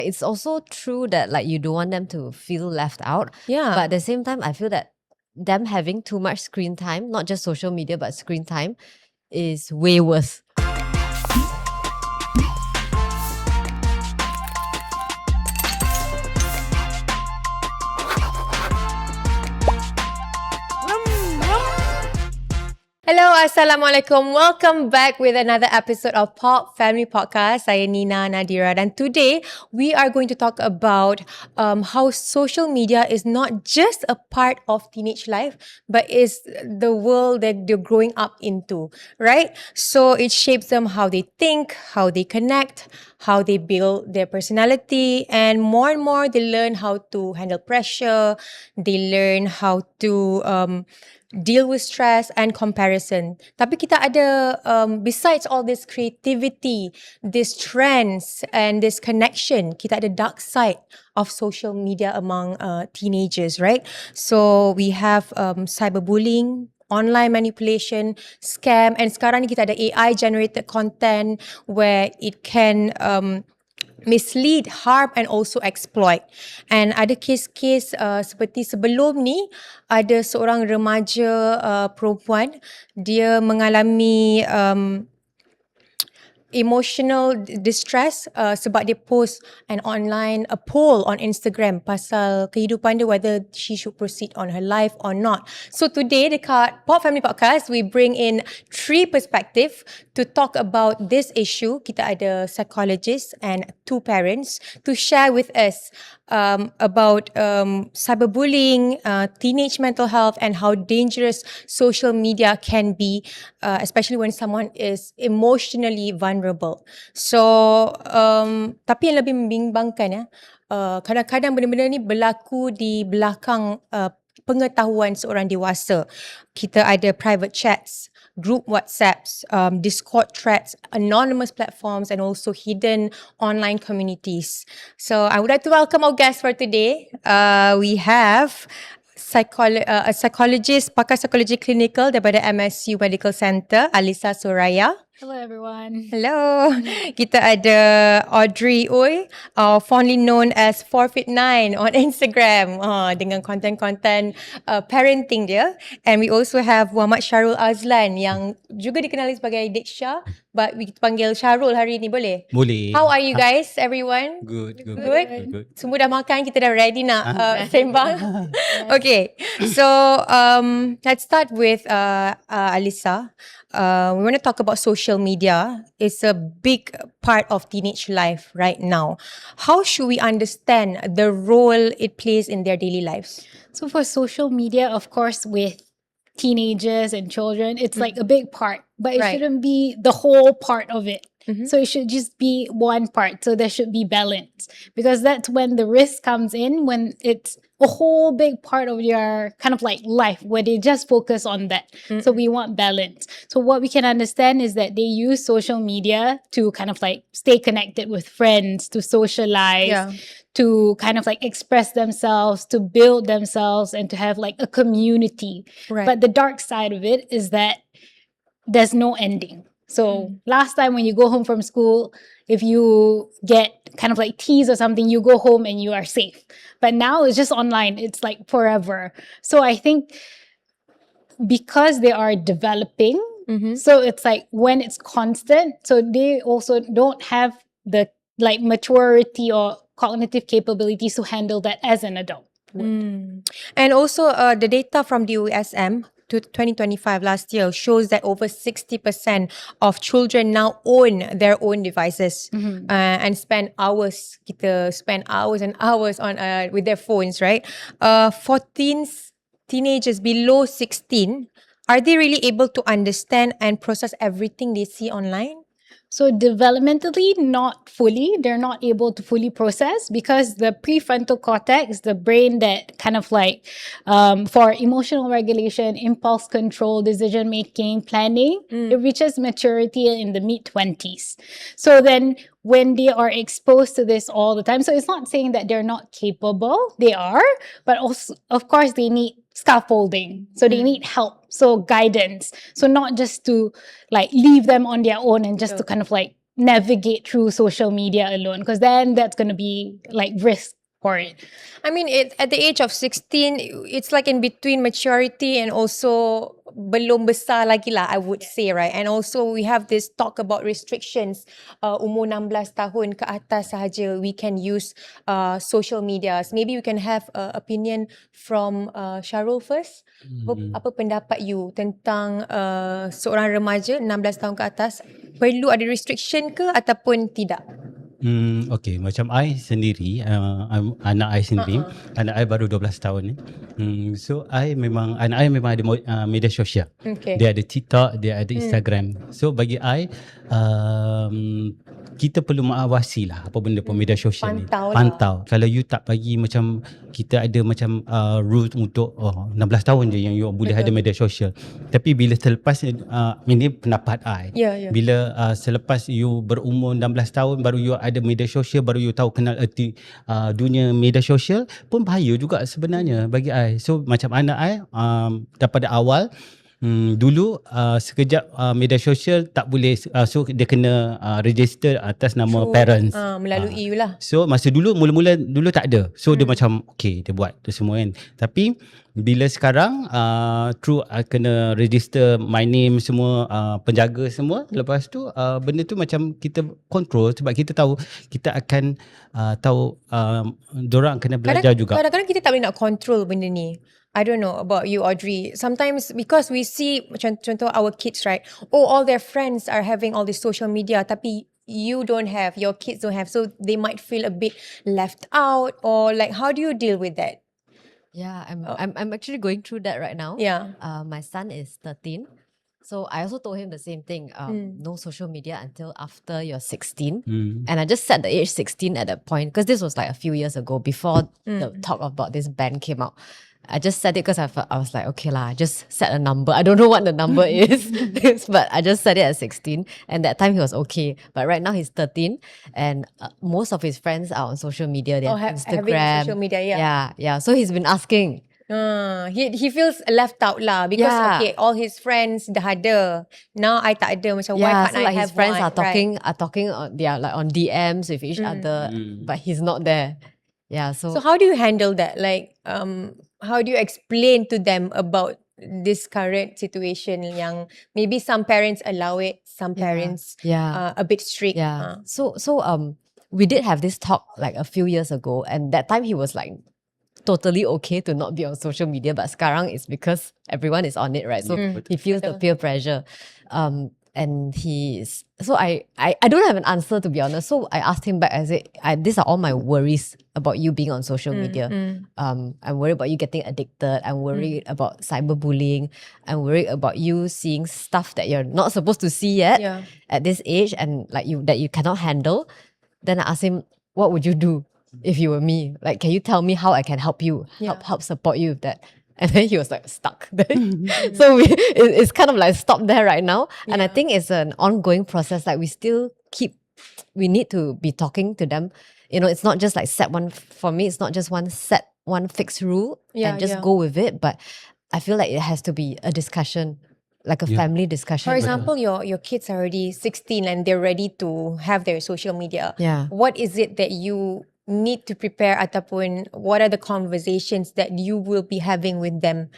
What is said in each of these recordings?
It's also true that like you don't want them to feel left out. Yeah. But at the same time, I feel that them having too much screen time, not just social media, but screen time, is way worse. Hello, Assalamualaikum. Welcome back with another episode of Pop Family Podcast. Saya Nina Nadira, dan today we are going to talk about how social media is not just a part of teenage life, but is the world that they're growing up into, right? So it shapes them how they think, how they connect, how they build their personality, and more they learn how to handle pressure. They learn how to deal with stress and comparison. Tapi kita ada, besides all this creativity, this trends and this connection, kita ada dark side of social media among teenagers, right? So we have cyberbullying, online manipulation, scam, and sekarang ni kita ada AI generated content where it can mislead, harm and also exploit. And ada kes-kes seperti sebelum ni, ada seorang remaja perempuan, dia mengalami emotional distress sebab dia post a poll on Instagram pasal kehidupan dia, whether she should proceed on her life or not. So today dekat Pop Family Podcast, we bring in 3 perspective to talk about this issue. Kita ada psychologist and 2 parents to share with us about cyberbullying, teenage mental health, and how dangerous social media can be, especially when someone is emotionally vulnerable. So, tapi yang lebih membimbangkan kadang-kadang benda-benda ni berlaku di belakang pengetahuan seorang dewasa. Kita ada private chats, group WhatsApps, Discord threads, anonymous platforms, and also hidden online communities. So I would like to welcome our guest for today. We have a psychologist, pakar psikologi klinikal daripada MSU Medical Center, Alyssa Suraya. Hello everyone. Hello. Kita ada Audrey, fondly known as 4fit9 on Instagram, dengan konten-konten parenting dia. And we also have Muhammad Shahrul Azlan yang juga dikenali sebagai Diksha, but we panggil Shahrul hari ni, boleh? Boleh. How are you guys, everyone? Good. Semua dah makan, kita dah ready nak sembang. Okay, so let's start with Alyssa. We want to talk about social media. It's a big part of teenage life right now. How should we understand the role it plays in their daily lives? So for social media, of course, with teenagers and children, it's like a big part, but it shouldn't be the whole part of it. So it should just be one part. So there should be balance, because that's when the risk comes in, when it's a whole big part of your kind of like life where they just focus on that. So we want balance. So what we can understand is that they use social media to kind of like stay connected with friends, to socialize, to kind of like express themselves, to build themselves, and to have like a community. But the dark side of it is that there's no ending. So last time when you go home from school, if you get kind of like teased or something, you go home and you are safe. But now it's just online. It's like forever. So I think because they are developing, so it's like when it's constant, so they also don't have the like maturity or cognitive capabilities to handle that as an adult. And also the data from the USM to 2025 last year shows that over 60% of children now own their own devices and spend hours and hours on with their phones, right? For teenagers below 16, are they really able to understand and process everything they see online? So developmentally, not fully. They're not able to fully process because the prefrontal cortex, the brain that kind of like for emotional regulation, impulse control, decision making, planning, it reaches maturity in the mid-20s. So then when they are exposed to this all the time, so it's not saying that they're not capable, they are, but also, of course, they need scaffolding. So they need help, so guidance. So not just to like leave them on their own and just to kind of like navigate through social media alone, because then that's going to be like risk for it. I mean, at the age of 16, it's like in between maturity and also belum besar lagi lah, I would say, right? And also we have this talk about restrictions. Umur 16 tahun ke atas sahaja we can use social medias. Maybe we can have opinion from Shahrul first. Apa pendapat you tentang seorang remaja 16 tahun ke atas, perlu ada restriction ke ataupun tidak? Okay, macam I sendiri, anak I sendiri, anak I baru 12 tahun ni. So anak I memang ada media sosial. Okay. Dia ada TikTok, dia ada Instagram. So bagi I, kita perlu mengawasi lah apa benda pun media sosial ni. Pantau. Kalau you tak bagi macam, kita ada macam rules untuk 16 tahun je yang you boleh ada media sosial. Tapi bila selepas, ini pendapat I. Bila selepas you berumur 16 tahun, baru you ada media sosial, baru you tahu kenal erti dunia media sosial, pun bahaya juga sebenarnya bagi I. So macam anak I, daripada awal, dulu sekejap media sosial tak boleh, so dia kena register atas nama parents, melalui you lah. So masa dulu, mula-mula dulu tak ada. So dia macam okay, dia buat tu semua kan. Tapi bila sekarang through kena register my name semua, penjaga semua, lepas tu benda tu macam kita control, sebab kita tahu kita akan tahu dorang kena belajar juga. Kadang-kadang kita tak boleh nak control benda ni. I don't know about you, Audrey. Sometimes because we see contoh our kids, right? Oh, all their friends are having all this social media, tapi you don't have, your kids don't have, so they might feel a bit left out, or like, how do you deal with that? Yeah, I'm actually going through that right now. Yeah. My son is 13. So I also told him the same thing. No social media until after you're 16. And I just set the age 16 at that point, because this was like a few years ago, before the talk about this ban came out. I just set it because I was like, okay lah, just set a number. I don't know what the number is, but I just set it at 16. And that time he was okay. But right now he's 13, and most of his friends are on social media. They have Instagram. Having social media, yeah. So he's been asking. He feels left out lah, because okay, all his friends dah ada. Now I tak ada. Macam why can't so I like have his friends one, are talking. They are like on DMs with each other, but he's not there. Yeah. So how do you handle that? Like, how do you explain to them about this current situation yang maybe some parents allow it, some parents a bit strict? Yeah. So we did have this talk like a few years ago, and that time he was like totally okay to not be on social media, but sekarang it's because everyone is on it, right? So he feels the peer pressure. And I don't have an answer, to be honest. So I asked him back, I said, these are all my worries about you being on social media. I'm worried about you getting addicted. I'm worried about cyberbullying. I'm worried about you seeing stuff that you're not supposed to see yet at this age, and like that you cannot handle. Then I asked him, what would you do if you were me? Like, can you tell me how I can help you, help support you with that? And then he was like stuck. So it's kind of like stopped there right now. And I think it's an ongoing process. Like we need to be talking to them. You know, it's not just like for me, it's not just one fixed rule and just go with it. But I feel like it has to be a discussion, like a family discussion. For example, your kids are already 16 and they're ready to have their social media. Yeah. What is it that you need to prepare, ataupun what are the conversations that you will be having with them?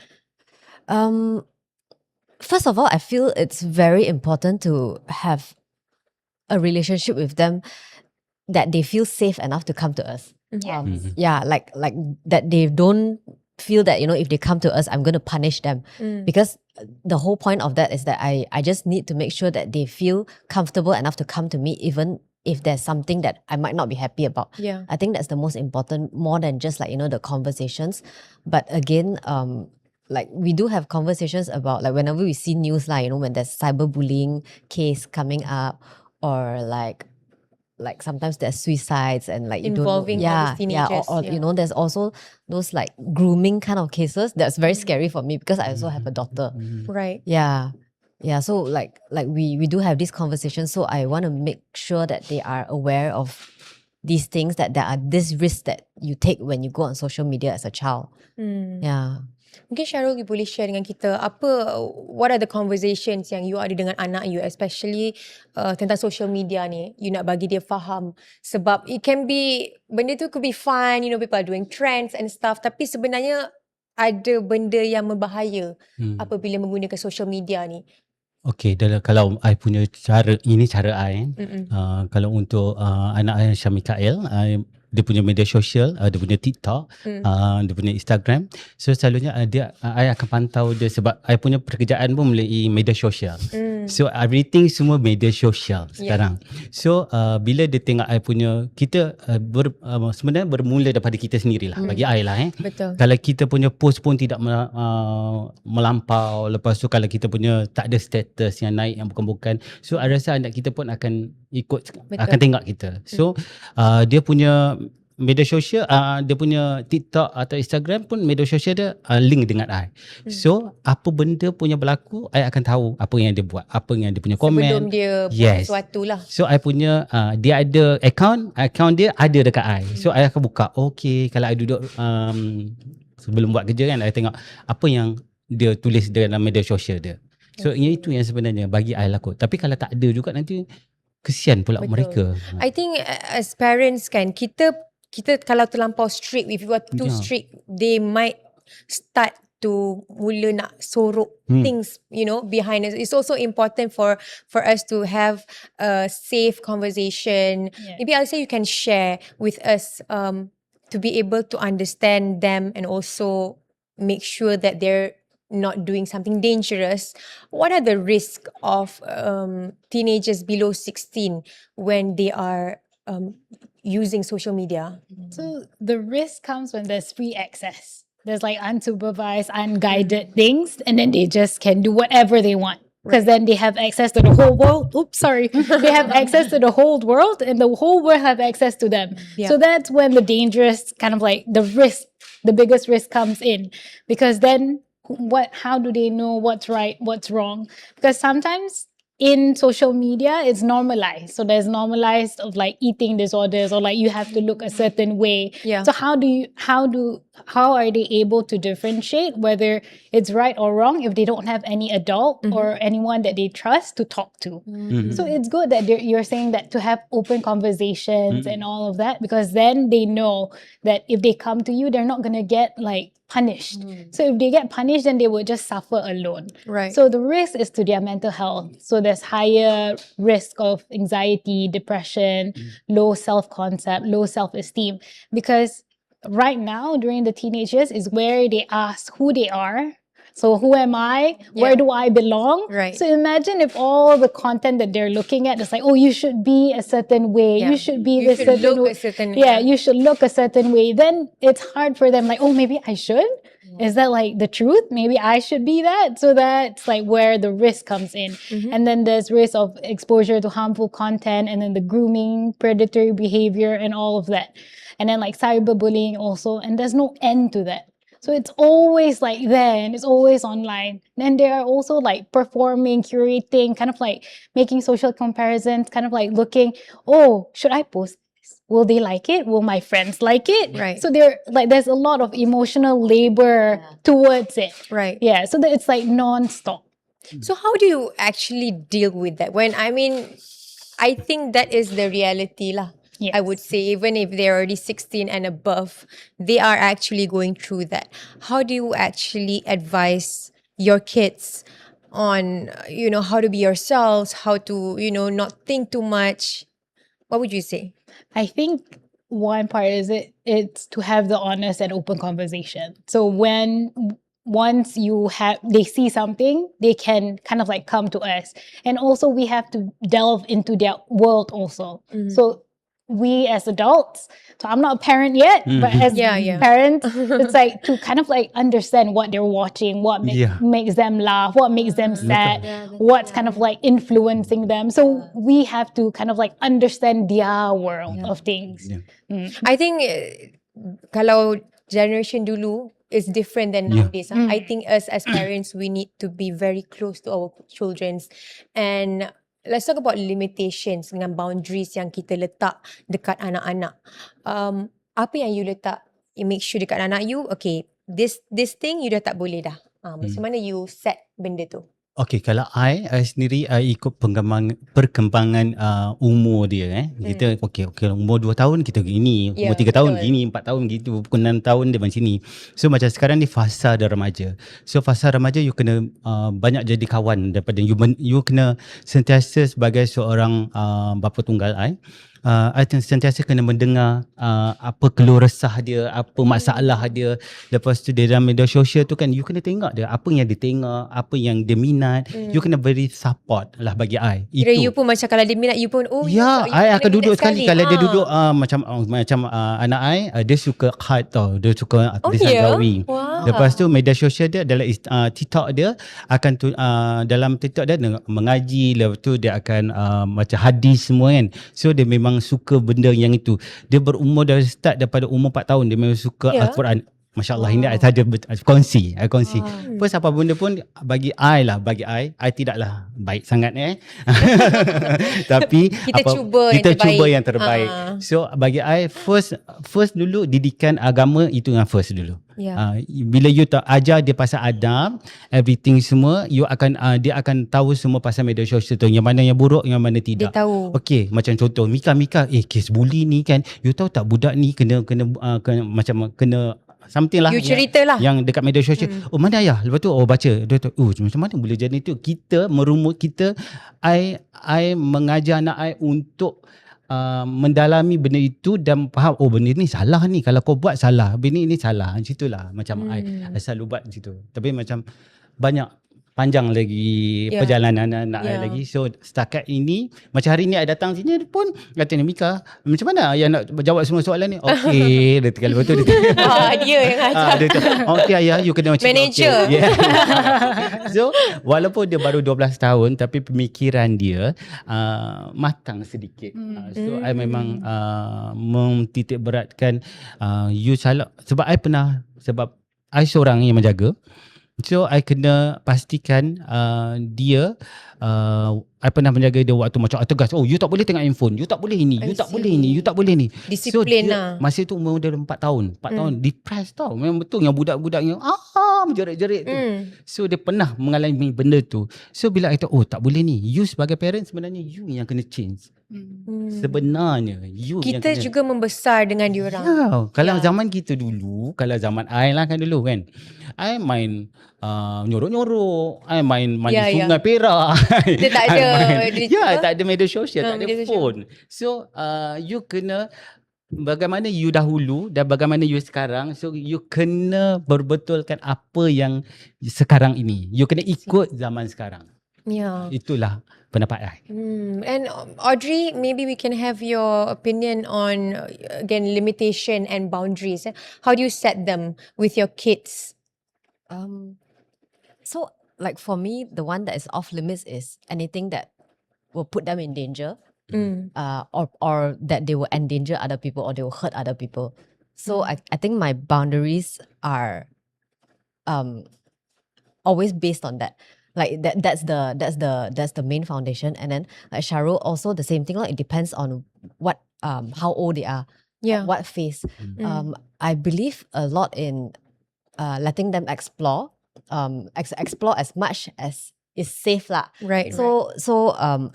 First of all, I feel it's very important to have a relationship with them that they feel safe enough to come to us. Like that they don't feel that, you know, if they come to us, I'm going to punish them. Because the whole point of that is that I just need to make sure that they feel comfortable enough to come to me, even if there's something that I might not be happy about. I think that's the most important, more than just like, you know, the conversations. But again, like we do have conversations about, like whenever we see news, like, you know, when there's cyberbullying case coming up, or like sometimes there's suicides and like involving you don't know, teenagers. Or you know, there's also those like grooming kind of cases. That's very scary for me, because I also have a daughter. Right. Yeah, so like we do have these conversations. So I want to make sure that they are aware of these things, that there are these risks that you take when you go on social media as a child. Yeah. Mungkin Shahrul you boleh share dengan kita what are the conversations yang you ada dengan anak you, especially tentang social media ni. You nak bagi dia faham sebab it can be, benda tu could be fun, you know, people are doing trends and stuff, tapi sebenarnya ada benda yang berbahaya apabila menggunakan social media ni. Okay, kalau I punya cara, ini cara I. Kalau untuk anak I Syamikael, dia punya media sosial, dia punya TikTok, dia punya Instagram. So selalunya I akan pantau dia sebab I punya pekerjaan pun melalui media sosial. So everything semua media sosial sekarang. So bila dia tengok I punya, kita sebenarnya bermula daripada kita sendirilah, bagi I lah. Betul. Kalau kita punya post pun tidak melampau, lepas tu kalau kita punya tak ada status yang naik yang bukan-bukan, so I rasa anak kita pun akan ikut, akan tengok kita. So dia punya media sosial, dia punya TikTok atau Instagram pun media sosial dia link dengan I. So apa benda punya berlaku, I akan tahu apa yang dia buat, apa yang dia punya komen sebelum dia buat sesuatu lah. So I punya dia ada account dia ada dekat I. So I akan buka, okay, kalau I duduk sebelum buat kerja kan, I tengok apa yang dia tulis dalam media sosial dia. So itu yang sebenarnya bagi I laku. Tapi kalau tak ada juga, nanti kesian pula mereka. I think as parents kan, kita kalau terlampau strict, if you are too strict, they might start to mula nak sorok things, you know, behind us. It's also important for us to have a safe conversation. Maybe I'll say you can share with us to be able to understand them and also make sure that they're not doing something dangerous. What are the risks of teenagers below 16 when they are using social media? So the risk comes when there's free access. There's like unsupervised, unguided things, and then they just can do whatever they want. Because then they have access to the whole world. Oops, sorry. They have access to the whole world, and the whole world have access to them. So that's when the dangerous kind of like the biggest risk comes in. Because then how do they know what's right, what's wrong? Because sometimes in social media, it's normalized. So there's normalized of like eating disorders, or like you have to look a certain way. So how are they able to differentiate whether it's right or wrong if they don't have any adult or anyone that they trust to talk to? So it's good that you're saying that, to have open conversations and all of that, because then they know that if they come to you, they're not going to get like punished. So if they get punished, then they will just suffer alone. So the risk is to their mental health. So there's higher risk of anxiety, depression, low self-concept, low self-esteem. Because right now, during the teenage years, is where they ask who they are. So who am I? Where do I belong? So imagine if all the content that they're looking at is like, oh, you should be a certain way. You should be this certain way. You should look a certain way. Then it's hard for them, like, oh, maybe I should? Is that like the truth? Maybe I should be that? So that's like where the risk comes in. And then there's risk of exposure to harmful content, and then the grooming, predatory behavior, and all of that. And then like cyberbullying also. And there's no end to that. So it's always like there, and it's always online. Then they are also like performing, curating, kind of like making social comparisons, kind of like looking, oh, should I post this? Will they like it? Will my friends like it? So there's a lot of emotional labor towards it. So that it's like non-stop. So how do you actually deal with that? I think that is the reality lah. I would say, even if they're already 16 and above, they are actually going through that. How do you actually advise your kids on, you know, how to be yourselves, how to, you know, not think too much? What would you say? I think one part is it's to have the honest and open conversation. So once they see something, they can kind of like come to us. And also we have to delve into their world also. So we as adults, so I'm not a parent yet, but as parents, it's like to kind of like understand what they're watching, what makes them laugh, what makes them sad, what's kind of like influencing them. So we have to kind of like understand their world of things. I think kalau generation dulu is different than nowadays. I think us as parents, we need to be very close to our children. And let's talk about limitations dengan boundaries yang kita letak dekat anak-anak. Apa yang you letak, you make sure dekat anak you, okay, this thing you dah tak boleh dah. Macam mana you set benda tu? Okay, kalau I sendiri I ikut perkembangan umur dia Kita okay, umur 2 tahun kita gini, umur 3 tahun gini, 4 tahun gitu, pukul 6 tahun dia macam ni. So macam sekarang ni fasa dia remaja. So fasa remaja you kena banyak jadi kawan daripada you kena sentiasa sebagai seorang bapa tunggal I sentiasa kena mendengar apa keluh resah dia, apa masalah dia. Lepas tu di dalam media sosial tu kan you kena tengok dia, apa yang dia tengok, apa yang dia minat. You kena beri support lah bagi I. Kira you pun macam kalau dia minat you pun ya, I akan duduk sekali. Kalau dia duduk macam anak I dia suka art tau, dia suka tulisan drawing. Lepas tu media sosial dia adalah TikTok dia akan dalam TikTok dia mengaji. Lepas tu dia akan macam hadis semua kan. So dia memang suka benda yang itu. Dia berumur dari start daripada umur 4 tahun dia memang suka Al-Quran. Masya Allah, ini I saja kongsi. First apa benda pun bagi I tidaklah baik sangat tapi kita cuba yang terbaik. So bagi I first dulu didikan agama itu yang first dulu. Bila you tak ajar dia pasal adab, everything semua, you akan dia akan tahu semua pasal media sosial tu, yang mana yang buruk, yang mana tidak. Dia tahu. Okay, macam contoh Mika kes bully ni kan, you tahu tak budak ni kena macam kena something lah, you cerita lah yang dekat media sosial. Oh, mana ayah? Lepas tu baca dia tu, macam mana boleh jadi tu. Kita merumut, I mengajar anak I untuk mendalami benda itu dan faham, benda ni salah ni, kalau kau buat salah, benda ni salah. Macam itulah macam I selalu buat macam tu. Tapi macam banyak panjang lagi perjalanan anak I lagi. So setakat ini, macam hari ni I datang sini pun kata ni, Mika, macam mana ayah nak jawab semua soalan ni? Okey, dia tinggal betul dia yang ajar. Okey ayah, you kena macam manager. Okay. So walaupun dia baru 12 tahun tapi pemikiran dia matang sedikit. So I memang mentitik beratkan you salah. Sebab I seorang yang menjaga. So I kena pastikan dia I pernah menjaga dia waktu macam tegas. You tak boleh tengok handphone, you tak boleh ini, you tak boleh ini, you tak boleh ni. Disiplin so, lah. Masa tu umur dia 4 tahun. 4 tahun depressed tau. Memang betul yang budak-budak yang menjerit-jerit tu. So dia pernah mengalami benda tu. So bila I tahu tak boleh ni, you sebagai parent sebenarnya you yang kena change. Sebenarnya you kita yang kena, juga membesar dengan diorang. Kalau zaman kita dulu, kalau zaman I lah kan dulu kan, I main nyorok-nyorok, I main mandi sungai Perak. Dia tak ada tak ada media sosial, tak ada phone. So you kena bagaimana you dahulu dan bagaimana you sekarang. So you kena berbetulkan apa yang sekarang ini. You kena ikut zaman sekarang. Itulah pendapat I. And Audrey, maybe we can have your opinion on again limitation and boundaries. How do you set them with your kids? So like for me, the one that is off limits is anything that will put them in danger, or that they will endanger other people or they will hurt other people. So I think my boundaries are always based on that. Like that's the main foundation. And then like Shahrul also the same thing. Like it depends on what how old they are, what phase. I believe a lot in letting them explore as much as is safe lah. Right. So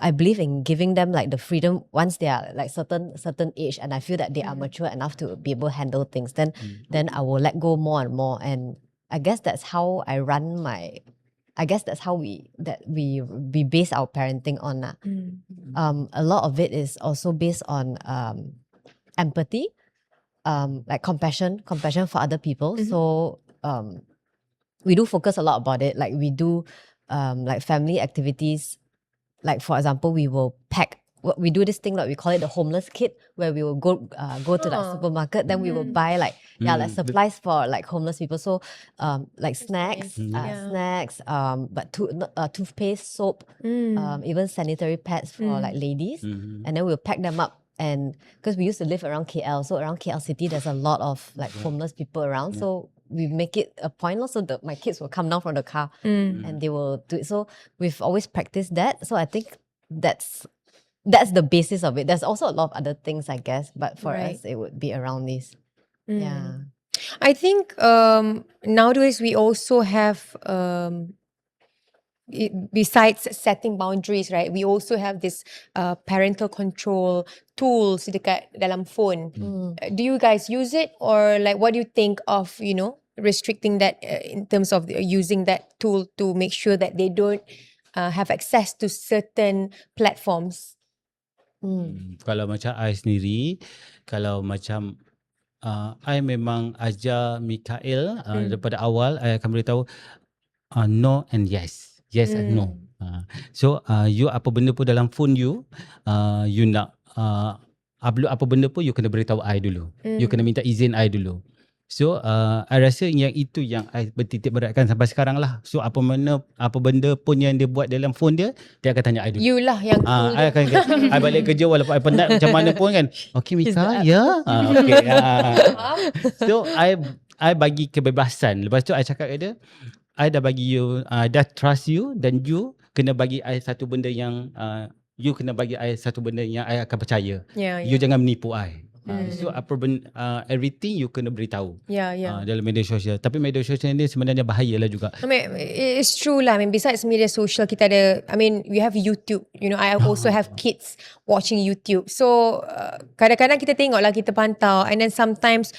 I believe in giving them like the freedom once they are like certain age, and I feel that they are mature enough to be able to handle things. Then I will let go more and more. And I guess that's how I run my. I guess that's how we base our parenting on. A lot of it is also based on empathy, like compassion for other people. So we do focus a lot about it. Like we do like family activities. Like for example, we will pack. We do this thing like we call it the homeless kit, where we will go to like supermarket. Then we will buy like supplies for like homeless people. So like snacks, but toothpaste, soap, even sanitary pads for like ladies. And then we'll pack them up. And because we used to live around KL, so around KL city, there's a lot of like homeless people around. So we make it a point also that my kids will come down from the car and they will do it. So we've always practiced that. So I think that's the basis of it. There's also a lot of other things, I guess, but for us, it would be around this. Yeah. I think nowadays we also have besides setting boundaries, right? We also have this parental control tools dekat dalam phone. Do you guys use it, or like what do you think of restricting that in terms of using that tool to make sure that they don't have access to certain platforms? Kalau macam I sendiri, kalau macam I memang ajar Mikael daripada awal, I akan beritahu no and yes. Yes and no. So you apa benda pun dalam phone you, you nak upload apa benda pun, you kena beritahu I dulu. You kena minta izin I dulu. So I rasa yang itu yang I bertitik beratkan sampai sekarang lah. So apa benda pun yang dia buat dalam phone dia akan tanya I dulu. You lah yang cool I akan I balik kerja walaupun I penat macam mana pun kan. Okay Mika, ya. Okay. So I bagi kebebasan. Lepas tu I cakap ke dia, I dah bagi you, dah trust you, dan you kena bagi I satu benda yang you kena bagi I satu benda yang I akan percaya. You jangan menipu I. So apa everything you kena beritahu dalam media sosial. Tapi media sosial ni sebenarnya bahayalah juga. I mean, it's true lah. I mean, besides media social, kita ada, I mean, we have YouTube. I also have kids watching YouTube. So kadang-kadang kita tengok lah, kita pantau, and then sometimes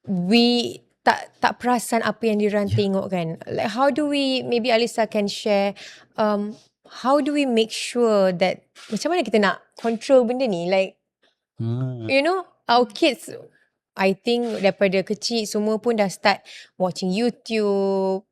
we tak perasan apa yang diorang tengok kan. Like how do we, maybe Alyssa can share, how do we make sure that, macam mana kita nak control benda ni? Like, our kids, I think daripada kecil semua pun dah start watching YouTube.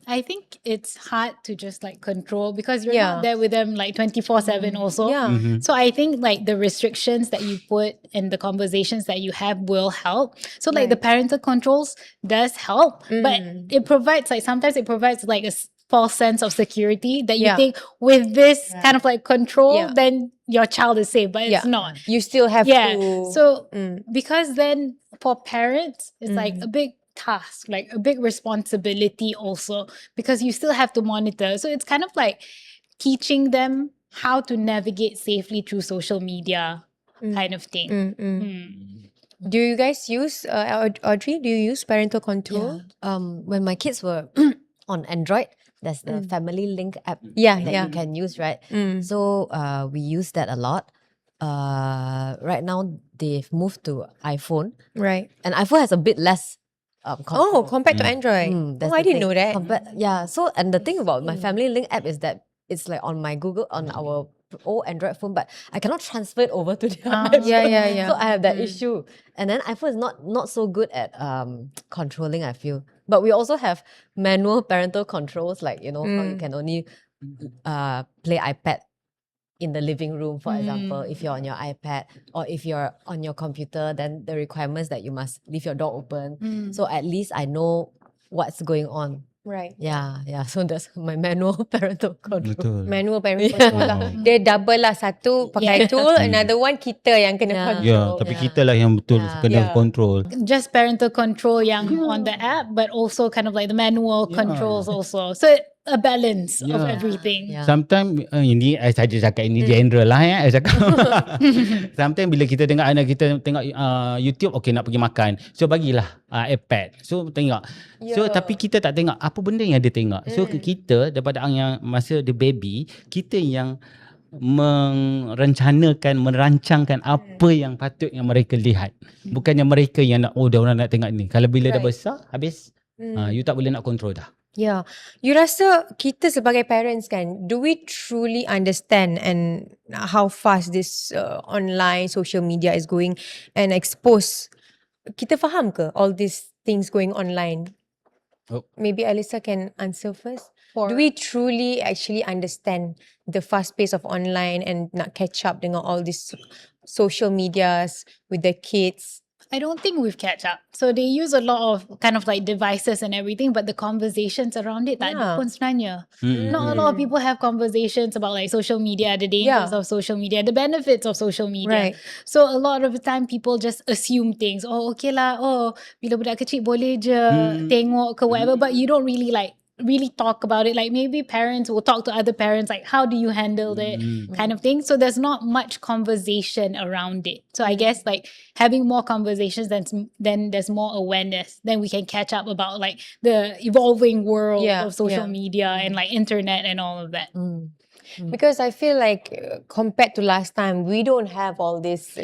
I think it's hard to just like control because you're not there with them like 24/7 also. So I think like the restrictions that you put and the conversations that you have will help. So like the parental controls does help, but it provides like, sometimes it provides like a false sense of security that you think with this kind of like control, then your child is safe, but it's not. You still have to. So because then for parents, it's like a big task, like a big responsibility also, because you still have to monitor. So it's kind of like teaching them how to navigate safely through social media kind of thing. Do you guys use, Audrey, do you use parental control? When my kids were on Android, there's the family link app that you can use, right? So we use that a lot. Right now they've moved to iPhone, Right. and iPhone has a bit less control. Compared to Android. That's I the didn't know thing. that. So and the thing about my family link app is that it's like on my on our old Android phone, but I cannot transfer it over to their iPhone. Yeah. So I have that issue. And then iPhone is not so good at controlling, I feel. But we also have manual parental controls, like how you can only play iPad in the living room, for example, if you're on your iPad, or if you're on your computer, then the requirements that you must leave your door open. So at least I know what's going on. Right. Yeah. So that's my manual parental control. Betul. Manual parental control lah. Dia double lah, satu pakai tool, another one kita yang kena control. Tapi kita lah yang betul kena control. Just parental control yang on the app, but also kind of like the manual controls also. So a balance of everything. Sometimes ini saya cakap ini general lah ya. Saya cakap. Sometimes bila kita tengok anak kita tengok YouTube, okay nak pergi makan, so bagilah iPad, so tengok. So tapi kita tak tengok apa benda yang dia tengok. So kita daripada yang masa dia baby, kita yang merancangkan apa yang patut yang mereka lihat. Bukannya mereka yang nak, dah orang nak tengok ni. Kalau bila dah besar, habis you tak boleh nak control dah. Yeah. You rasa kita sebagai parents kan, do we truly understand and how fast this online social media is going and expose? Kita faham ke all these things going online? Maybe Alyssa can answer first. Do we truly actually understand the fast pace of online and nak catch up dengan all these social medias with the kids? I don't think we've catch up. So they use a lot of kind of like devices and everything, but the conversations around it tak ada pun sebenarnya. Not a lot of people have conversations about like social media, the dangers of social media, the benefits of social media. So a lot of the time people just assume things. Oh, okay lah. Oh, bila budak kecil boleh je tengok ke whatever, but you don't really like really talk about it. Like maybe parents will talk to other parents, like, how do you handle it, kind of thing. So there's not much conversation around it. So I guess like having more conversations, then there's more awareness. Then we can catch up about like the evolving world of social media and like internet and all of that. Because I feel like compared to last time, we don't have all this,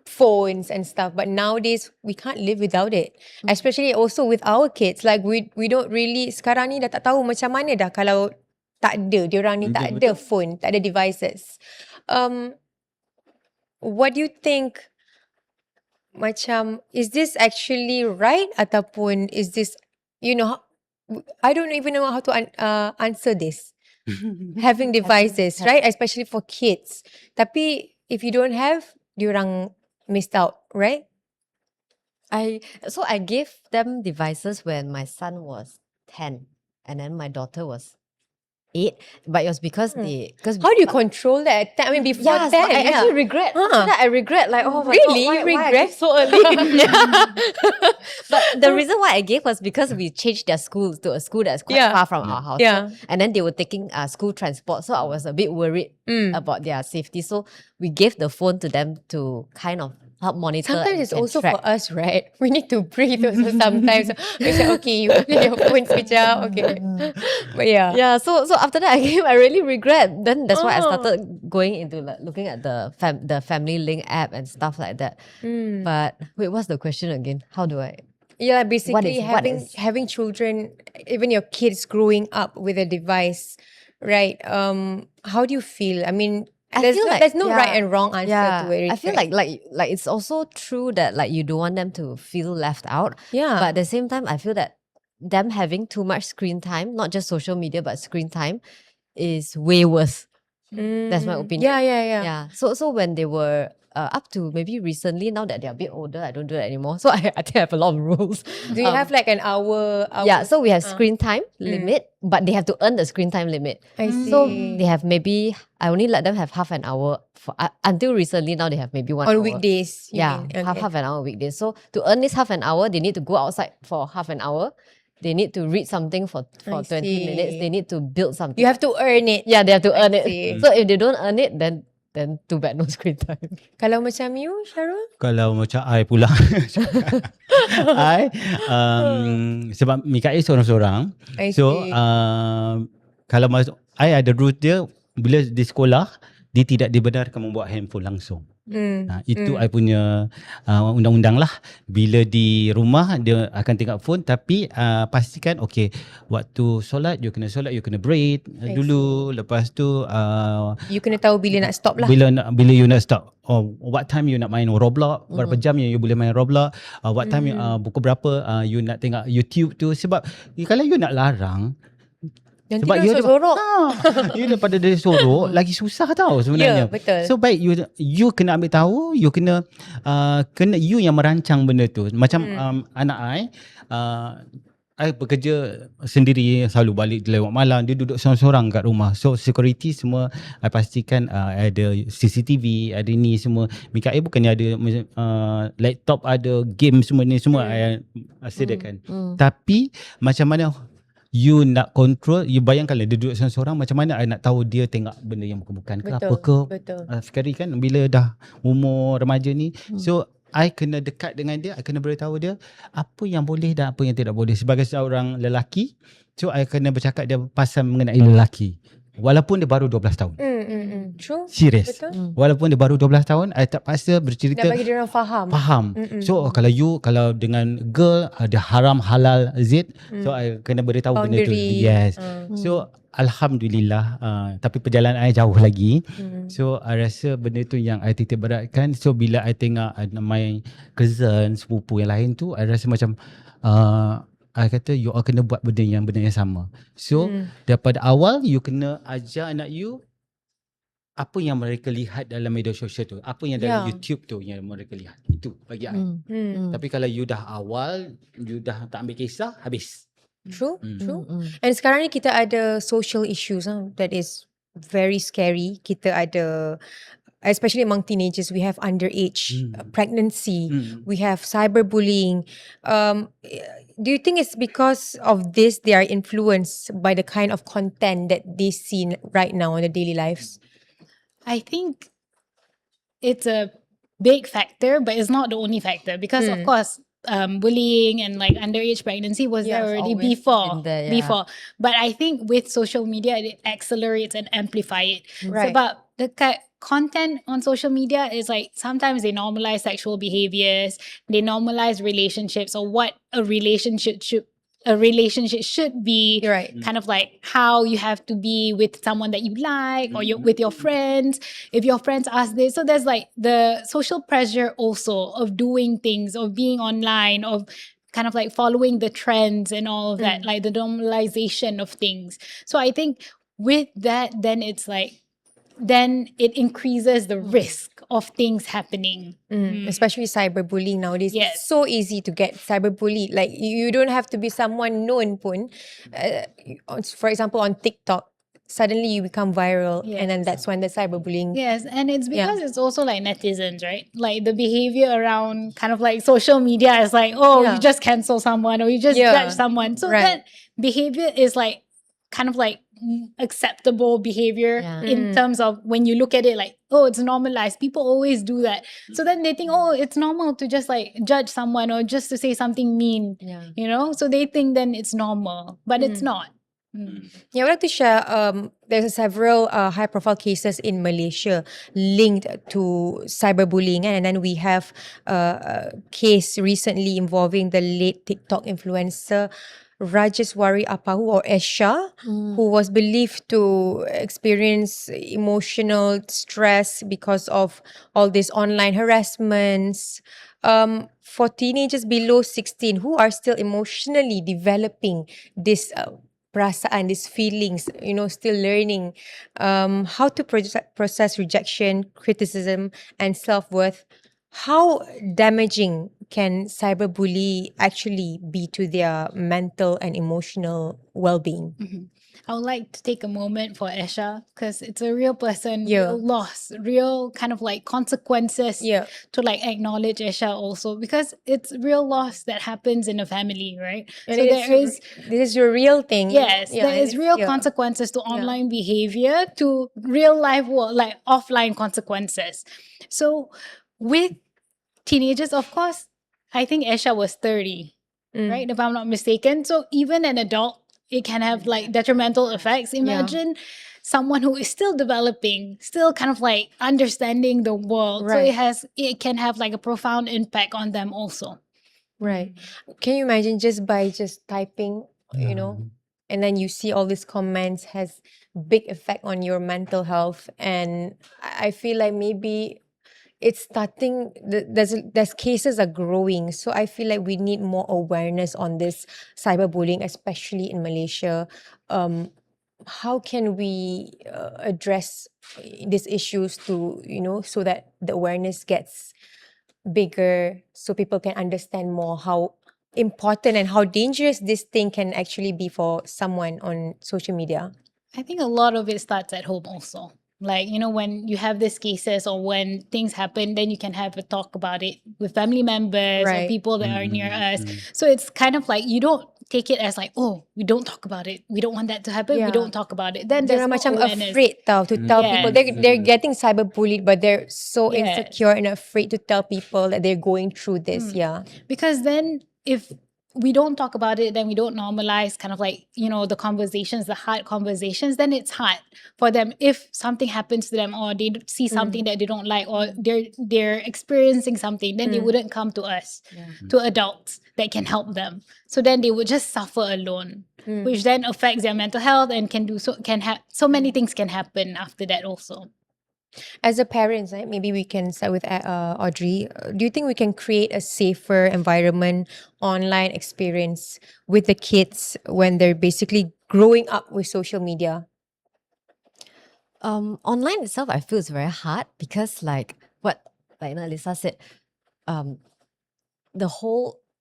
phones and stuff. But nowadays, we can't live without it. Especially also with our kids. Like we don't really, sekarang ni dah tak tahu macam mana dah kalau tak ada, diorang ni tak ada phone, tak ada devices. What do you think, macam, is this actually right? Ataupun is this, I don't even know how to answer this. Having devices, right? Especially for kids. Tapi if you don't have, diorang missed out, right? I gave them devices when my son was 10 and then my daughter was 8, but it was because How do you control that? I mean, before yes, 10, I actually regret. I regret, like, oh my Really? God, You why I regret? gave so early? But the reason why I gave was because we changed their schools to a school that's quite far from our house. Yeah. And then they were taking school transport, so I was a bit worried about their safety. So we gave the phone to them to kind of help monitor. Sometimes it's and also track. for us, right? We need to breathe also sometimes. We say, okay, you your phone switch out, okay. But yeah. Yeah, so after that I really regret. Then that's why I started going into like, looking at the Family Link app and stuff like that. But wait, what's the question again? How do I? Yeah, basically what is- having children, even your kids growing up with a device, right? How do you feel? I mean, there's no right and wrong answer to it. I feel like it's also true that like you don't want them to feel left out. Yeah. But at the same time, I feel that them having too much screen time, not just social media, but screen time, is way worse. That's my opinion. Yeah. So when they were up to maybe recently, now that they're a bit older, I don't do that anymore. So I think I have a lot of rules. Do you have like an hour? Yeah, so we have screen time limit, but they have to earn the screen time limit. I see. So they have maybe, I only let them have half an hour for, until recently. Now they have maybe 1 hour. On weekdays, you Yeah, mean? Okay. half an hour weekdays. So to earn this half an hour, they need to go outside for half an hour. They need to read something for 20 minutes. They need to build something. You have to earn it. Yeah, they have to earn see. it. So if they don't earn it, then too bad, no screen time. Kalau macam you, Shahrul? Kalau macam I pula I sebab Mikael seorang-seorang. I So see. kalau masuk, I ada rule dia, bila di sekolah dia tidak dibenarkan membawa handphone langsung. Itu I punya undang-undang lah. Bila di rumah dia akan tengok phone, tapi pastikan okay, waktu solat you kena break dulu. Lepas tu You kena tahu bila nak stop lah. bila you nak stop. What time you nak main Roblox, berapa jam yang you boleh main Roblox, what time pukul berapa you nak tengok YouTube tu. Sebab kalau you nak larang, Nanti sebab dia sorok. you daripada dia sorok lagi susah tau sebenarnya. Ya, betul. So baik you kena ambil tahu, you kena you yang merancang benda tu. Macam anak I bekerja sendiri, selalu balik lewat malam, dia duduk seorang-seorang kat rumah. So security semua I pastikan ada CCTV, ada ni semua. Mikael bukannya ada laptop, ada game semua ni semua I sediakan. Tapi macam mana you nak control, you bayangkanlah dia duduk seorang-seorang, macam mana I nak tahu dia tengok benda yang bukan-bukan ke apa ke. Betul. Sekali kan bila dah umur remaja ni, so I kena dekat dengan dia, I kena beritahu dia apa yang boleh dan apa yang tidak boleh. Sebagai seorang lelaki, so I kena bercakap dia pasal mengenai lelaki. Walaupun dia baru 12 tahun. True. Serius. Betul. Walaupun dia baru 12 tahun, I tak paksa bercerita. Nak bagi dia orang faham. So kalau dengan girl ada haram halal zid, so I kena beritahu benda tu. Boundary. Yes. So alhamdulillah, tapi perjalanan I jauh lagi. So I rasa benda tu yang I titik beratkan. So bila I tengok my cousin, sepupu yang lain tu, I rasa macam I kata you all kena buat benda yang sama. So daripada awal you kena ajar anak you apa yang mereka lihat dalam media sosial tu, apa yang dalam YouTube tu yang mereka lihat. Itu bagi I. Tapi kalau you dah awal, you dah tak ambil kisah, habis. True. And sekarang ni kita ada social issues that is very scary. Kita ada, especially among teenagers, we have underage pregnancy, we have cyberbullying. do you think it's because of this they are influenced by the kind of content that they see right now in their daily lives? I think it's a big factor, but it's not the only factor because, of course, bullying and like underage pregnancy was there already before. Before, but I think with social media, it accelerates and amplify it. Right. So, but the content on social media is like sometimes they normalize sexual behaviors, they normalize relationships or what a relationship should be, Right. kind of like how you have to be with someone that you like or with your friends. If your friends ask this, so there's like the social pressure also of doing things, of being online, of kind of like following the trends and all of that, like the normalization of things. So I think with that, then it's like, then it increases the risk of things happening. Especially cyberbullying nowadays. Yes. It's so easy to get cyberbullied. Like you don't have to be someone known pun. For example, on TikTok, suddenly you become viral, and then that's when the cyberbullying. Yes, and it's because it's also like netizens, right? Like the behavior around kind of like social media is like, oh, you just cancel someone or you just judge someone. So that behavior is like kind of like acceptable behavior in terms of when you look at it like, oh, it's normalized. People always do that. So then they think, oh, it's normal to just like judge someone or just to say something mean, you know? So they think then it's normal, but it's not. Yeah, I would like to share. There's several high-profile cases in Malaysia linked to cyberbullying, and then we have a case recently involving the late TikTok influencer Rajeswari Apahu or Esha, who was believed to experience emotional stress because of all these online harassments. For teenagers below 16 who are still emotionally developing this perasaan, these feelings, still learning how to process rejection, criticism, and self-worth. How damaging can cyberbully actually be to their mental and emotional well-being? I would like to take a moment for Esha because it's a real person, real loss, real kind of like consequences to like acknowledge Esha also because it's real loss that happens in a family, right? And so this is your real thing. Yes, there is real consequences to online behavior, to real life world, like offline consequences. So with teenagers, of course, I think Esha was 30, right? If I'm not mistaken. So even an adult, it can have like detrimental effects. Imagine someone who is still developing, still kind of like understanding the world. Right. So it can have like a profound impact on them also. Right. Can you imagine just by typing, and then you see all these comments has big effect on your mental health. And I feel like maybe it's starting, there's cases are growing. So I feel like we need more awareness on this cyberbullying, especially in Malaysia. How can we address these issues to, so that the awareness gets bigger, so people can understand more how important and how dangerous this thing can actually be for someone on social media? I think a lot of it starts at home also. Like, when you have these cases or when things happen, then you can have a talk about it with family members or people that are near us. So it's kind of like, you don't take it as like, oh, we don't talk about it. We don't want that to happen. We don't talk about it. Then they're no macam awareness. afraid to tell people. They're getting cyberbullied, but they're so insecure and afraid to tell people that they're going through this. Because then if we don't talk about it, then we don't normalize kind of like, the conversations, the hard conversations, then it's hard for them if something happens to them or they see something that they don't like or they're experiencing something, then they wouldn't come to us, to adults that can help them. So then they would just suffer alone, which then affects their mental health and so many things can happen after that also. As a parent, right, maybe we can start with Audrey. Do you think we can create a safer environment, online experience with the kids when they're basically growing up with social media? Online itself, I feel is very hard because like Alyssa said,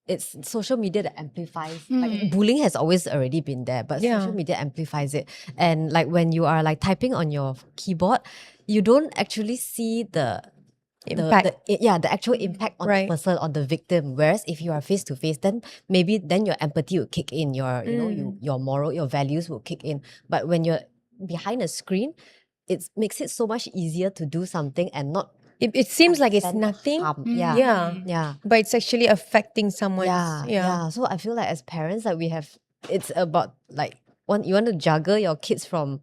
it's social media that amplifies. Like bullying has always already been there, but social media amplifies it. And like when you are like typing on your keyboard, you don't actually see the Impact. the actual impact on the person, on the victim. Whereas if you are face to face, then maybe your empathy will kick in, your your moral, your values will kick in. But when you're behind a screen, it makes it so much easier to do something and not. It seems like it's nothing. Yeah. But it's actually affecting someone. Yeah. So I feel like as parents, like it's about like you want to juggle your kids from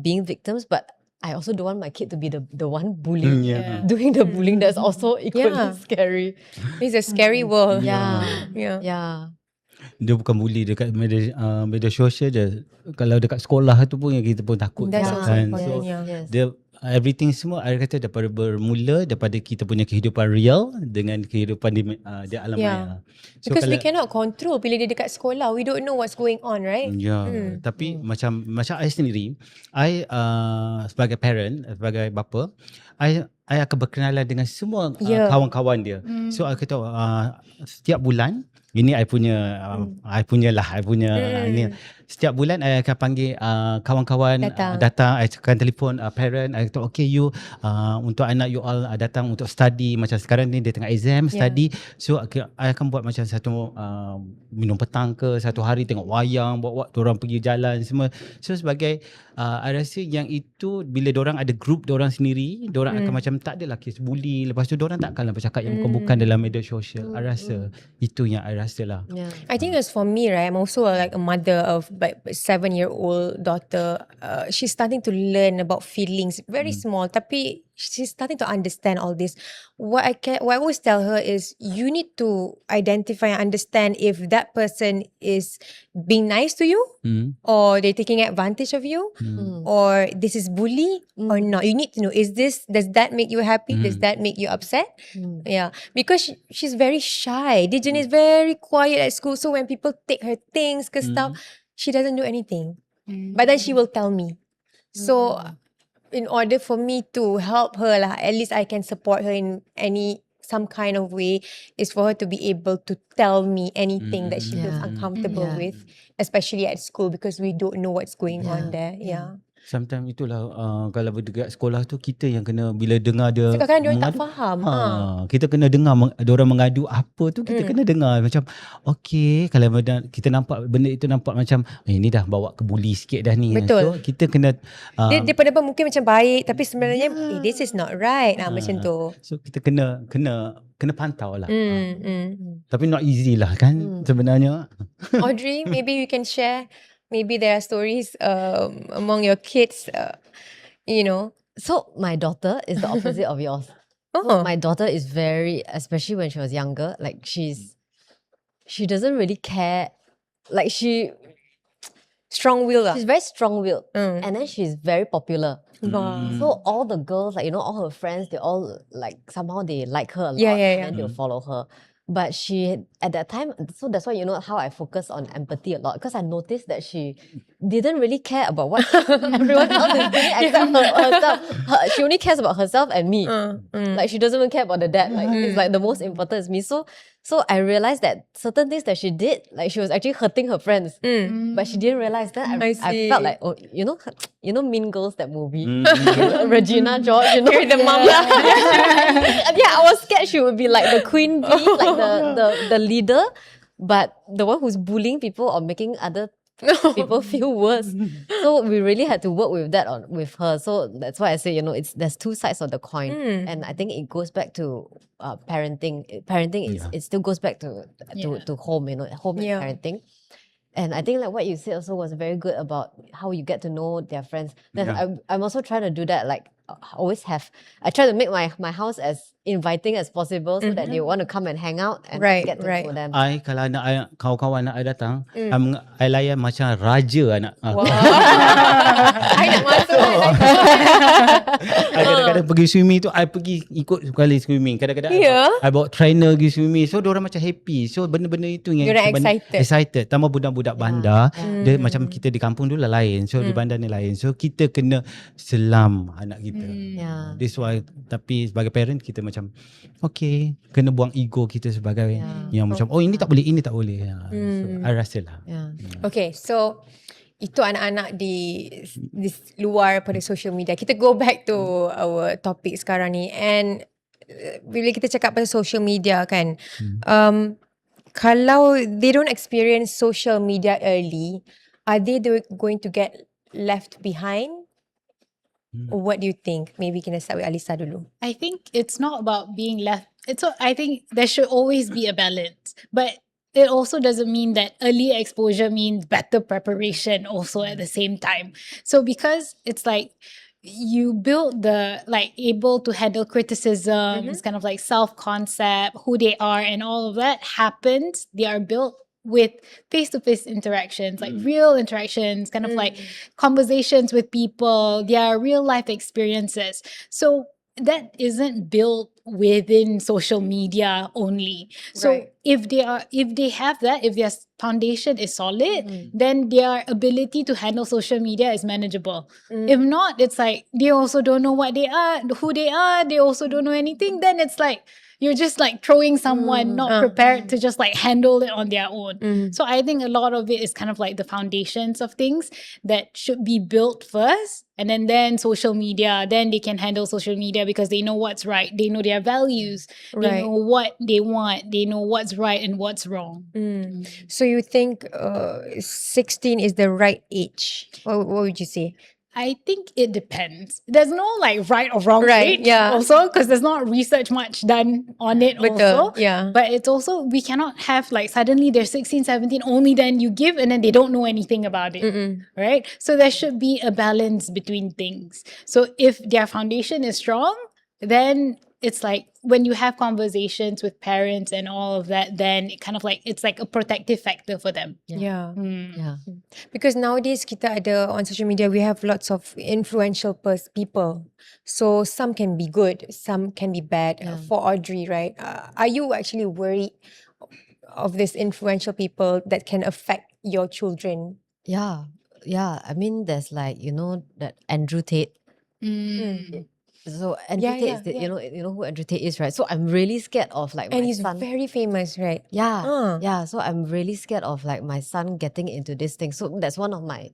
being victims, but I also don't want my kid to be the one bullying, doing the bullying. That's also equally scary. It's a scary world. Yeah. Dia bukan bully dekat media sosial je. Kalau dekat sekolah tu pun yang kita pun takut. That's also important. Dia everything semua I kata bermula daripada kita punya kehidupan real dengan kehidupan di alam maya. So because we cannot control bila dia dekat sekolah, we don't know what's going on, right? Tapi macam I sendiri, I sebagai parent, sebagai bapa, I akan berkenalan dengan semua kawan-kawan dia. So I kata setiap bulan ini I punya ni setiap bulan I akan panggil kawan-kawan datang, I akan telefon parent, I kata okay you untuk anak you all datang untuk study, macam sekarang ni dia tengah exam study, so I akan buat macam satu minum petang ke, satu hari tengok wayang, buat diorang pergi jalan semua. So sebagai I rasa yang itu bila diorang ada group diorang sendiri, diorang akan macam tak adalah kes bully, lepas tu diorang takkanlah bercakap yang bukan-bukan dalam media sosial. I rasa itu yang I rasa lah. I think as for me, right, I'm also like a mother of like 7-year-old daughter. She's starting to learn about feelings, very small, tapi she's starting to understand all this. What I always tell her is you need to identify and understand if that person is being nice to you or they're taking advantage of you or this is bully or not. You need to know, does that make you happy? Does that make you upset? Yeah, because she's very shy. Dijan is very quiet at school, so when people take her things and stuff, she doesn't do anything. But then she will tell me. So in order for me to help her lah, at least I can support her in some kind of way, is for her to be able to tell me anything that she feels uncomfortable with, especially at school, because we don't know what's going on there. Sometimes itulah kalau dekat sekolah tu kita yang kena bila dengar dia kadang-kadang diorang tak faham. Kita kena dengar diorang mengadu apa tu, kita kena dengar macam okay, kalau kita nampak benda itu nampak macam ini dah bawa ke bully sikit dah ni. Betul. So kita kena dia pada mungkin macam baik tapi sebenarnya this is not right. Macam tu. So kita kena pantau lah. Tapi not easy lah kan sebenarnya. Audrey, maybe you can share. Maybe there are stories among your kids, So my daughter is the opposite of yours. So my daughter is very, especially when she was younger, like she doesn't really care. Like strong-willed. She's very strong-willed. And then she's very popular. So all the girls, like, all her friends, they all like, somehow they like her a lot. And they'll follow her. But she, at that time, so that's why how I focus on empathy a lot, because I noticed that she didn't really care about what everyone else is doing except herself. She only cares about herself and me. Like she doesn't even care about the dad. Like it's like the most important is me. So I realized that certain things that she did, like she was actually hurting her friends, but she didn't realize that. I felt like, Mean Girls, that movie, Regina George, the mom. I was scared she would be like the queen bee, like the leader, but the one who's bullying people or making other people feel worse. So we really had to work with that with her. So that's why I say, there's two sides of the coin, and I think it goes back to parenting. It still goes back to home, home and parenting. And I think like what you said also was very good about how you get to know their friends. I'm also trying to do that. Like I try to make my house as inviting as possible so that they want to come and hang out and get to know them. Kalau kawan-kawan anak I datang, I layan macam raja anak. Wow. I nak masuk. I kadang-kadang pergi swimming tu, I pergi ikut sekali swimming. Kadang-kadang I bawa trainer pergi swimming. So diorang macam happy. So benda-benda itu yang excited. Tambah budak-budak bandar, dia macam kita di kampung dulu lah lain. So di bandar ni lain. So kita kena selam anak kita. This why, tapi sebagai parent kita macam okay, kena buang ego kita sebagai yang macam ini tak boleh, ini tak boleh. So I rasa lah. Okay, so itu anak-anak di luar pada social media. Kita go back to our topic sekarang ni, and bila kita cakap pasal social media kan, kalau they don't experience social media early, are they going to get left behind? What do you think? Maybe can I start with Alyssa dulu. I think it's not about being left. I think there should always be a balance, but it also doesn't mean that early exposure means better preparation also at the same time. So because it's like you build the able to handle criticism, it's kind of like self-concept, who they are, and all of that happens. They are built with face-to-face interactions, like real interactions, kind of like conversations with people, their real life experiences. So that isn't built within social media only. So if they have that, if their foundation is solid, then their ability to handle social media is manageable. If not, it's like they also don't know what they are, who they are, they also don't know anything, then it's like you're just like throwing someone not prepared to just like handle it on their own. So I think a lot of it is kind of like the foundations of things that should be built first, and then social media, then they can handle social media because they know what's right, they know their values, they know what they want, they know what's right and what's wrong. So you think 16 is the right age? What would you say? I think it depends. There's no like right or wrong age also, because there's not research much done on it also. But it's also, we cannot have like suddenly they're 16, 17, only then you give and then they don't know anything about it. Right? So there should be a balance between things. So if their foundation is strong, then it's like when you have conversations with parents and all of that, then it kind of like, it's like a protective factor for them. Because nowadays kita ada on social media, we have lots of influential people. So some can be good, some can be bad. For Audrey, right? Are you actually worried of these influential people that can affect your children? Yeah. I mean, there's like, that Andrew Tate. So Andrew Tate is you know who Andrew Tate is, right? So I'm really scared of like and my he's son. very famous, right? Yeah. So I'm really scared of like my son getting into this thing. So that's one of my,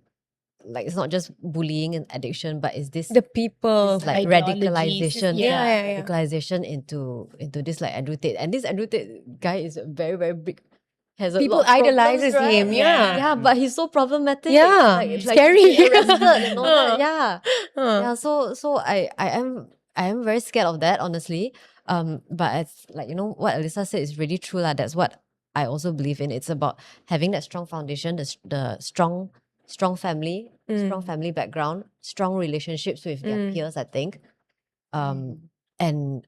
like, it's not just bullying and addiction, but it's this The people like ideologies. radicalization, Yeah. radicalization into this like Andrew Tate. And this Andrew Tate guy is very, very big. Has a people lot of idolizes problems, right? him. Yeah, but he's so problematic. Yeah, it's scary. Like, he arrested and all that. Yeah. So I am very scared of that, honestly. But it's like, what Alyssa said is really true. That's what I also believe in. It's about having that strong foundation, the strong family, strong family background, strong relationships with their peers, I think. And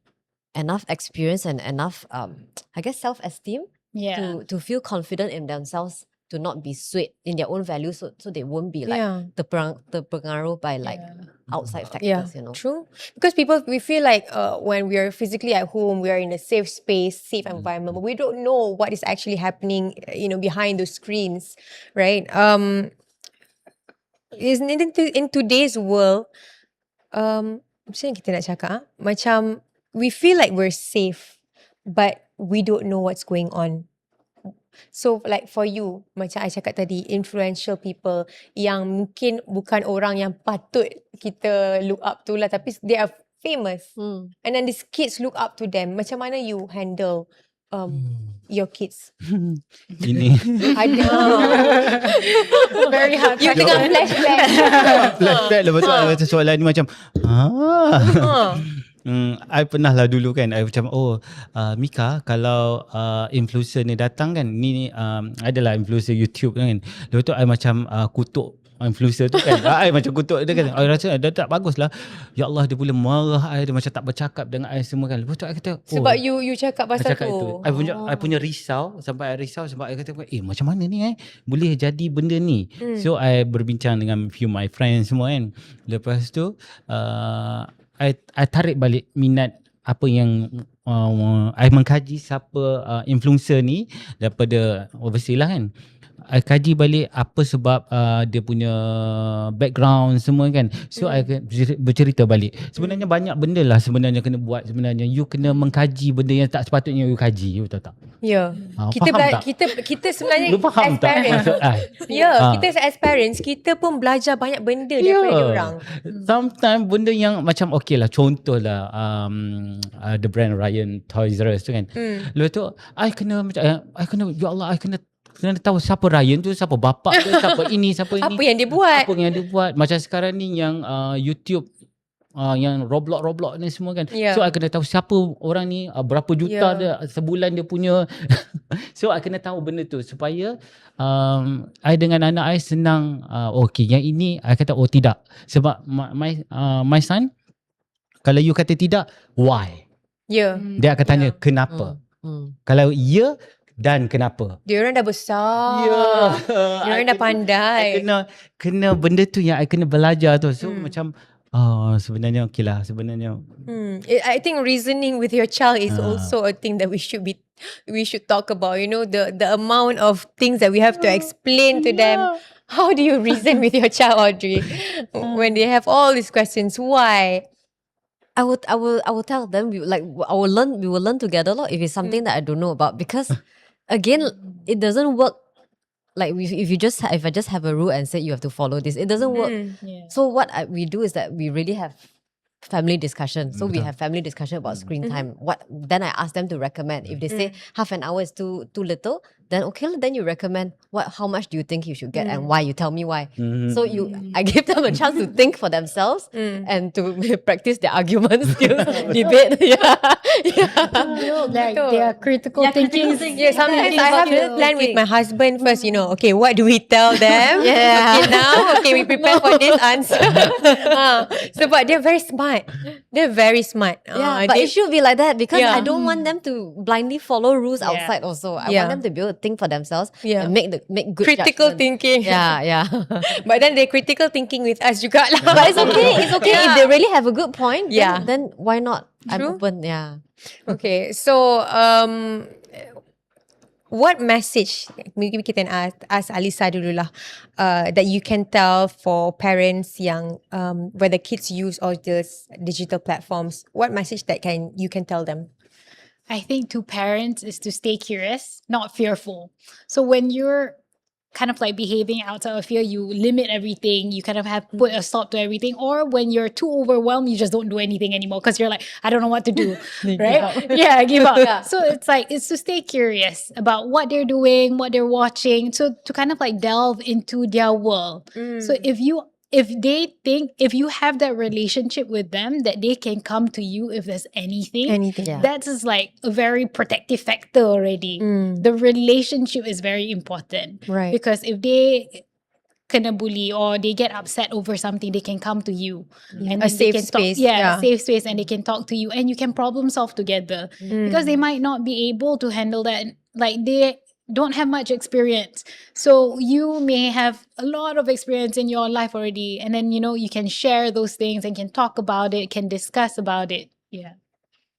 enough experience and enough I guess self-esteem to feel confident in themselves, to not be swayed in their own values, so they won't be like terpengaruh by like outside factors, True. Because we feel like when we are physically at home, we are in a safe space, safe environment, but we don't know what is actually happening, behind those screens, right? In today's world, macam mana kita nak cakap, macam we feel like we're safe, but we don't know what's going on. So like for you, macam I cakap tadi, influential people yang mungkin bukan orang yang patut kita look up to lah, tapi they are famous. And then these kids look up to them. Macam mana you handle your kids? Ini I know. Very hard. You tengah flashback. flashback lah betul soalan ni macam I pernah lah dulu kan, I macam Mika, kalau influencer ni datang kan, ni adalah influencer YouTube kan, lepas tu I macam kutuk influencer tu kan. I macam kutuk dia kan, I rasa dia tak bagus lah, ya Allah, dia boleh marah I, dia macam tak bercakap dengan I semua kan. Lepas tu I kata sebab you cakap pasal cakap tu. I punya risau, sampai I risau sebab I kata macam mana ni boleh jadi benda ni. So I berbincang dengan few my friends semua kan. Lepas tu I tarik balik minat apa yang I mengkaji siapa influencer ni daripada overseas lah kan. I kaji balik apa sebab dia punya background semua kan. So I bercerita balik. Sebenarnya banyak benda lah sebenarnya kena buat. Sebenarnya you kena mengkaji benda yang tak sepatutnya you kaji, you tahu tak? Ya. Faham tak? Kita sebenarnya Lu faham as tak parents. maksud I? Kita as parents, kita pun belajar banyak benda daripada diorang. Sometimes benda yang macam okay lah, contoh lah the brand Ryan Toys R Us tu kan. Lepas tu I kena ya Allah, I kena tahu siapa Ryan tu, siapa bapak tu, siapa ini, siapa ini. Apa yang dia buat. Apa yang dia buat. Macam sekarang ni yang YouTube yang Roblox ni semua kan. So I kena tahu siapa orang ni, berapa juta dia sebulan dia punya. So I kena tahu benda tu supaya I dengan anak I senang. Okay, yang ini I kata tidak. Sebab my son, kalau you kata tidak, why? Dia akan tanya kenapa. Kalau ya, dan kenapa? Diorang dah besar. Diorang dah pandai. Kena benda tu yang I kena belajar tu. So macam sebenarnya okay lah sebenarnya. I think reasoning with your child is also a thing that we should talk about. You know, the amount of things that we have to explain to them. How do you reason with your child, Audrey, when they have all these questions? Why? I will tell them we will learn together if it's something that I don't know about, because again it doesn't work. Like if I just have a rule and say you have to follow this, it doesn't work. So what we do is that we really have family discussion. So we have family discussion about screen time. Then I ask them to recommend. If they say half an hour is too little, then okay, then you recommend how much do you think you should get and why. You tell me why. So I give them a chance to think for themselves and to practice their argument skills, debate. Like their critical thinking. Sometimes I have to plan with my husband first. Okay, what do we tell them? Okay, now we prepare for this answer. Sebab they're very smart. They're very smart. But it should be like that, because I don't want them to blindly follow rules outside also. I want them to be able to think for themselves and make good critical judgment. thinking. But then they critical thinking with us juga lah. But it's okay. It's okay if they really have a good point. Then why not? True. I'm open. Okay, so what message, maybe kita ask Alyssa dulu lah, that you can tell for parents yang where the kids use all these digital platforms? What message that you can tell them? I think to parents is to stay curious, not fearful. So when you're kind of like behaving outside of fear, you limit everything, you kind of have put a stop to everything. Or when you're too overwhelmed, you just don't do anything anymore because you're like, I don't know what to do, right? Give up. So it's to stay curious about what they're doing, what they're watching, so to kind of like delve into their world. So if you have that relationship with them, that they can come to you if there's anything, that's just like a very protective factor already. The relationship is very important, right? Because if they kena bully or they get upset over something, they can come to you and a safe space. A safe space, and they can talk to you and you can problem solve together, because they might not be able to handle that. Like they don't have much experience, so you may have a lot of experience in your life already, and then you can share those things and can talk about it, can discuss about it.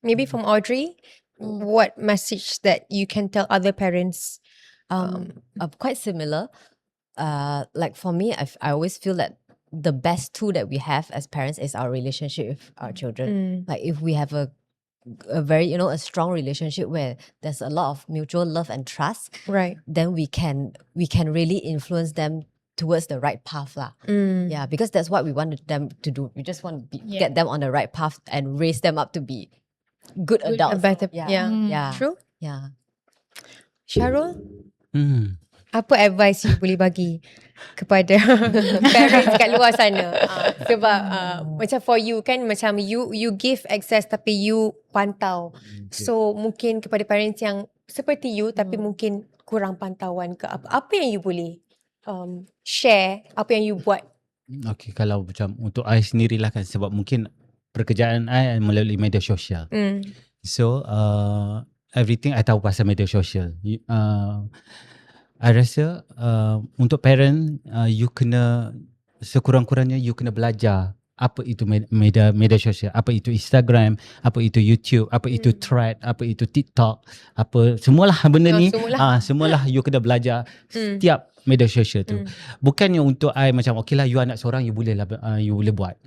Maybe from Audrey, what message that you can tell other parents? Quite similar. Like for me, I always feel that the best tool that we have as parents is our relationship with our children. Like if we have a very a strong relationship where there's a lot of mutual love and trust, right, then we can really influence them towards the right path lah. Because that's what we want them to do. We just want to get them on the right path and raise them up to be good adults. Better, True. Shahrul, apa advice you boleh bagi kepada parents kat luar sana? Sebab macam for you kan, macam you give access tapi you pantau. So mungkin kepada parents yang seperti you tapi mungkin kurang pantauan ke apa yang you boleh share, apa yang you buat? Okay, kalau macam untuk I sendirilah kan, sebab mungkin pekerjaan I melalui media sosial. So everything I tahu pasal media sosial. I rasa untuk parent you kena sekurang-kurangnya you kena belajar apa itu media sosial, apa itu Instagram, apa itu YouTube, apa itu Thread, apa itu TikTok, apa semualah benda ni. Semualah you kena belajar setiap media sosial tu. Bukannya untuk I macam okay lah you anak seorang you boleh buat.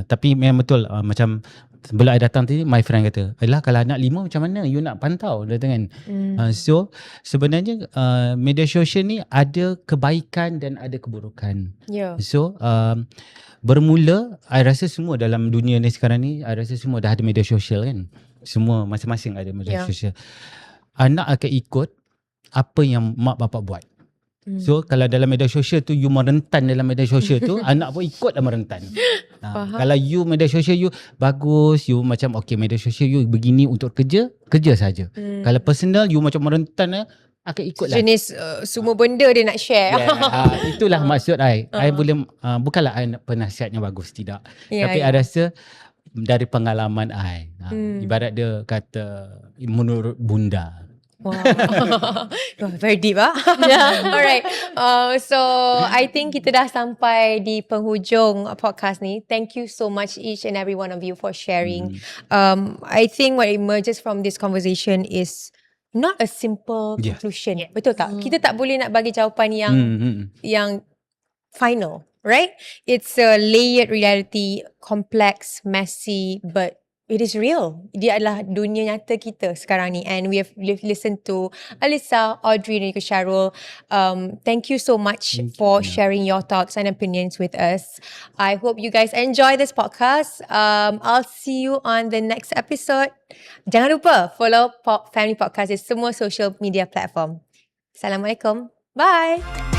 Tapi memang betul macam sebelum I datang tadi, my friend kata, "Alah, kalau anak 5 macam mana you nak pantau?" Dia kata kan. So sebenarnya media sosial ni ada kebaikan dan ada keburukan. So bermula, I rasa semua dalam dunia ni sekarang ni, I rasa semua dah ada media sosial kan. Semua masing-masing ada media sosial. Anak akan ikut apa yang mak bapak buat. So kalau dalam media sosial tu you merentan dalam media sosial tu, anak pun ikutlah merentan. Kalau you media sosial you bagus, you macam okay media sosial you begini untuk kerja saja. Kalau personal you macam merentan akan ikutlah. Jenis semua benda dia nak share. Itulah maksud I. I boleh bukanlah I penasihat yang bagus, tidak. Tapi I rasa dari pengalaman I. Ibarat dia kata menurut bunda. Wow. Very deep Alright. So I think kita dah sampai di penghujung podcast ni. Thank you so much each and every one of you for sharing. I think what emerges from this conversation is not a simple conclusion. Betul tak? Kita tak boleh nak bagi jawapan yang final, right? It's a layered reality, complex, messy, but it is real. Dia adalah dunia nyata kita sekarang ni. And we've listened to Alyssa, Audrey dan juga Shahrul. Thank you so much for sharing your thoughts and opinions with us. I hope you guys enjoy this podcast. I'll see you on the next episode. Jangan lupa follow Family Podcast di semua social media platform. Assalamualaikum. Bye.